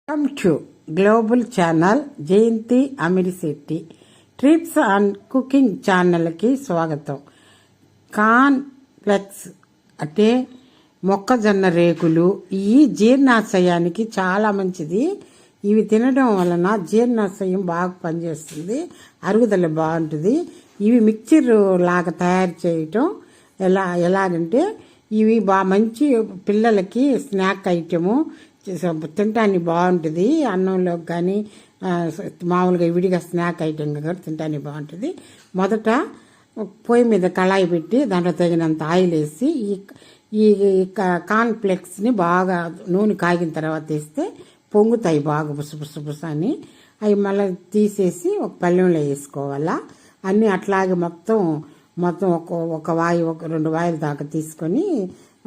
Welcome to global channel Jayanthi Amirishetti trips and cooking ఛానల్కి స్వాగతం. Corn flakes అంటే మొక్కజొన్న రేకులు ఈ జీర్ణాశయానికి చాలా మంచిది. ఇవి తినడం వలన జీర్ణాశయం బాగా పనిచేస్తుంది, అరుగుదల బాగుంటుంది. ఇవి మిక్చర్ లాగా తయారు చేయటం ఎలాగంటే ఇవి మంచి పిల్లలకి స్నాక్ ఐటము, తినటానికి బాగుంటుంది. అన్నంలోకి కానీ మామూలుగా విడిగా స్నాక్ ఐటెంగా కూడా తినటానికి బాగుంటుంది. మొదట పొయ్యి మీద కళాయి పెట్టి దాంట్లో తగినంత ఆయిల్ వేసి ఈ కార్న్ ఫ్లెక్స్ని బాగా నూనె కాగిన తర్వాత వేస్తే పొంగుతాయి బాగా బుసబుస అని. అవి మళ్ళీ తీసేసి ఒక పళ్ళెంలో వేసుకోవాలా. అన్నీ అట్లాగే మొత్తం ఒక వాయి రెండు వాయిల దాకా తీసుకొని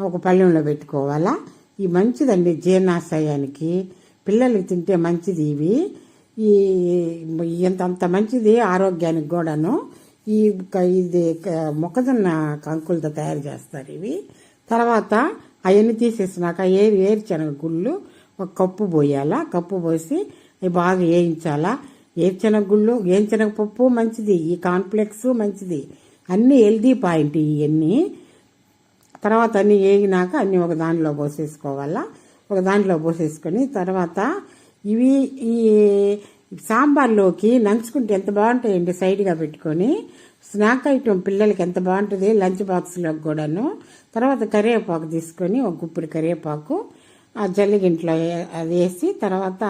ఒక పళ్ళెంలో పెట్టుకోవాలా. ఈ మంచిదండి జీర్ణాశయానికి, పిల్లలకి తింటే మంచిది. ఇవి అంత మంచిది ఆరోగ్యానికి కూడాను. ఇది మొక్కజొన్న కంకులతో తయారు చేస్తారు ఇవి. తర్వాత అవన్నీ తీసేసినాక వేరుశనగ గుళ్ళు ఒక కప్పు పోయాలా. కప్పు పోసి అవి బాగా వేయించాలా. వేరుశనగ గుళ్ళు వేరుశనగపప్పు మంచిది, ఈ కాన్ఫ్లెక్స్ మంచిది, అన్నీ హెల్దీ పాయింట్ ఇవన్నీ. తర్వాత అన్నీ వేగినాక అన్నీ ఒక దాంట్లో పోసేసుకోవాలా. ఒక దాంట్లో పోసేసుకొని తర్వాత ఇవి ఈ సాంబార్లోకి నంచుకుంటే ఎంత బాగుంటాయండి. సైడ్గా పెట్టుకొని స్నాక్ ఐటమ్ పిల్లలకి ఎంత బాగుంటుంది, లంచ్ బాక్స్లోకి కూడాను. తర్వాత కరివేపాకు తీసుకొని ఒక గుప్పిడి కరివేపాకు ఆ జల్లిగింట్లో అది వేసి తర్వాత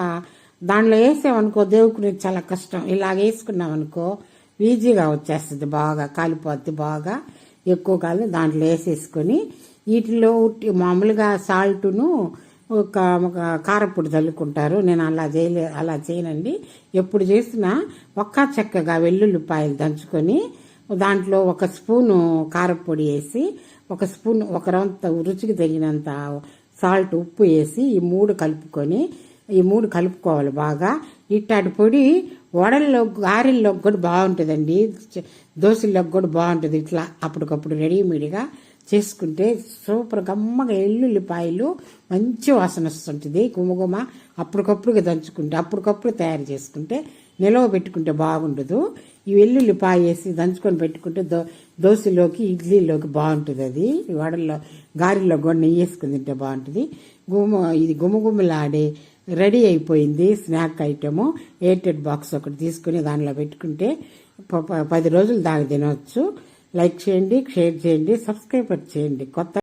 దాంట్లో వేసామనుకో దేవుకునేది చాలా కష్టం. ఇలాగ వేసుకున్నామనుకో ఈజీగా వచ్చేస్తుంది, బాగా కాలిపోద్ది. బాగా ఎక్కువ కాలం దాంట్లో వేసేసుకొని వీటిలో మామూలుగా సాల్టును ఒక కారపొడి చల్లుకుంటారు. నేను అలా చేయనండి. ఎప్పుడు చేసినా చక్కగా వెల్లుల్లిపాయలు దంచుకొని దాంట్లో ఒక స్పూను కారపొడి వేసి ఒక స్పూన్ ఒక రౌంత రుచికి తగినంత సాల్ట్ ఉప్పు వేసి ఈ మూడు కలుపుకోవాలి బాగా. ఇట్టాటి పొడి వడల్లో గారెల్లో కూడా బాగుంటుందండి, దోశల్లోకి కూడా బాగుంటుంది. ఇట్లా అప్పటికప్పుడు రెడీమేడ్గా చేసుకుంటే సూపర్ గమ్మగా ఎల్లుల్లిపాయలు మంచి వాసన వస్తుంటుంది. గుమగుమ అప్పటికప్పుడుగా దంచుకుంటే అప్పటికప్పుడు తయారు చేసుకుంటే నిలవ పెట్టుకుంటే బాగుండదు. ఈ వెల్లుల్లిపాయ వేసి దంచుకొని పెట్టుకుంటే దోశలోకి ఇడ్లీలోకి బాగుంటుంది. అది వడల్లో గారెల్లో కూడా నెయ్యి వేసుకుని తింటే బాగుంటుంది. ఇది గుమగుమలాడే రెడీ అయిపోయింది స్నాక్ ఐటము. ఎయిర్టెడ్ బాక్స్ ఒకటి తీసుకుని దానిలో పెట్టుకుంటే 10 రోజులు దాకా తినవచ్చు. లైక్ చేయండి, షేర్ చేయండి, సబ్స్క్రైబ్ చేయండి. కొత్త